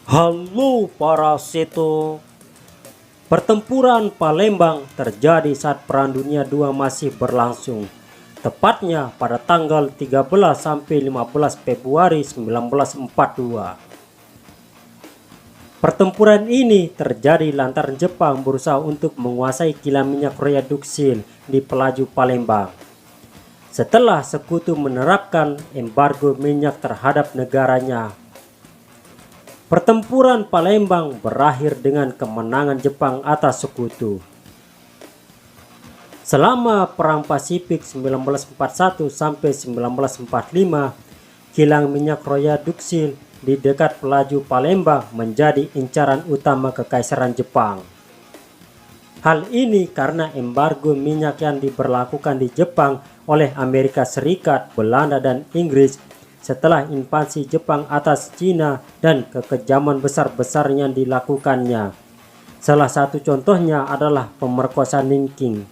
Halo para seto. Pertempuran Palembang terjadi saat Perang Dunia II masih berlangsung, tepatnya pada tanggal 13 sampai 15 Februari 1942. Pertempuran ini terjadi lantaran Jepang berusaha untuk menguasai kilang minyak Royal Duksil di Pelaju Palembang. Setelah sekutu menerapkan embargo minyak terhadap negaranya, pertempuran Palembang berakhir dengan kemenangan Jepang atas sekutu. Selama Perang Pasifik 1941 sampai 1945, kilang minyak Royal Duksil di dekat Pelaju Palembang menjadi incaran utama Kekaisaran Jepang. Hal ini karena embargo minyak yang diberlakukan di Jepang oleh Amerika Serikat, Belanda, dan Inggris setelah invasi Jepang atas Cina dan kekejaman besar-besarnya yang dilakukannya. Salah satu contohnya adalah pemerkosaan Nanking.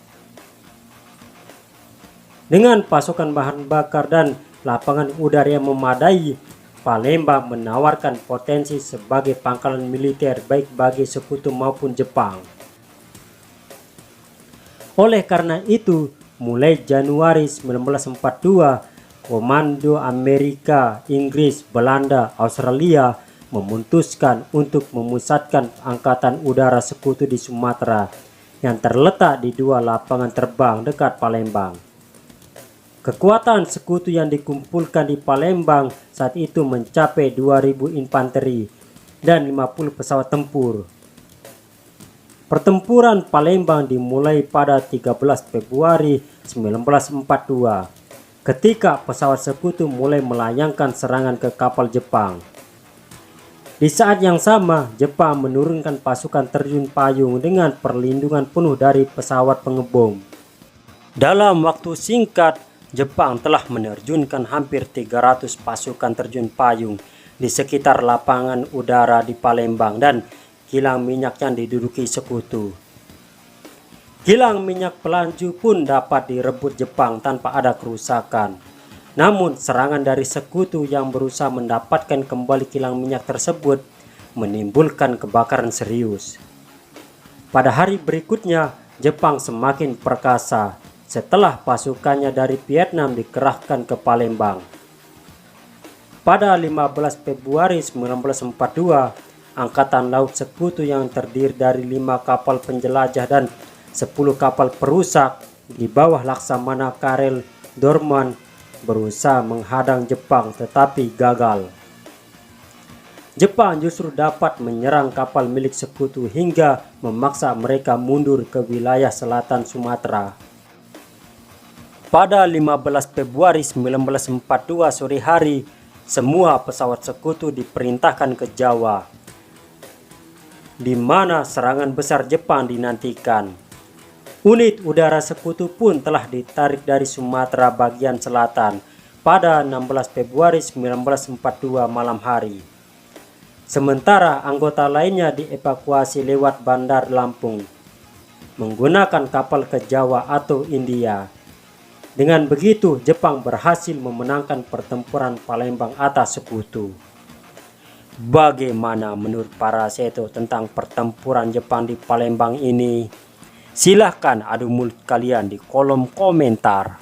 Dengan pasokan bahan bakar dan lapangan udara yang memadai, Palembang menawarkan potensi sebagai pangkalan militer baik bagi sekutu maupun Jepang. Oleh karena itu, mulai Januari 1942, Komando Amerika, Inggris, Belanda, Australia memutuskan untuk memusatkan angkatan udara sekutu di Sumatera yang terletak di dua lapangan terbang dekat Palembang. Kekuatan sekutu yang dikumpulkan di Palembang saat itu mencapai 2.000 infanteri dan 50 pesawat tempur. Pertempuran Palembang dimulai pada 13 Februari 1942. Ketika pesawat sekutu mulai melayangkan serangan ke kapal Jepang. Di saat yang sama, Jepang menurunkan pasukan terjun payung dengan perlindungan penuh dari pesawat pengebom. Dalam waktu singkat, Jepang telah menerjunkan hampir 300 pasukan terjun payung di sekitar lapangan udara di Palembang dan kilang minyak yang diduduki sekutu. Kilang minyak Pelaju pun dapat direbut Jepang tanpa ada kerusakan. Namun serangan dari sekutu yang berusaha mendapatkan kembali kilang minyak tersebut menimbulkan kebakaran serius. Pada hari berikutnya, Jepang semakin perkasa setelah pasukannya dari Vietnam dikerahkan ke Palembang. Pada 15 Februari 1942, Angkatan Laut Sekutu yang terdiri dari 5 kapal penjelajah dan 10 kapal perusak di bawah Laksamana Karel Doorman berusaha menghadang Jepang tetapi gagal. Jepang justru dapat menyerang kapal milik sekutu hingga memaksa mereka mundur ke wilayah selatan Sumatera. Pada 15 Februari 1942 sore hari, semua pesawat sekutu diperintahkan ke Jawa, di mana serangan besar Jepang dinantikan. Unit udara sekutu pun telah ditarik dari Sumatera bagian selatan pada 16 Februari 1942 malam hari. Sementara anggota lainnya dievakuasi lewat Bandar Lampung menggunakan kapal ke Jawa atau India. Dengan begitu, Jepang berhasil memenangkan pertempuran Palembang atas sekutu. Bagaimana menurut para seto tentang pertempuran Jepang di Palembang ini? Silahkan adu mulut kalian di kolom komentar.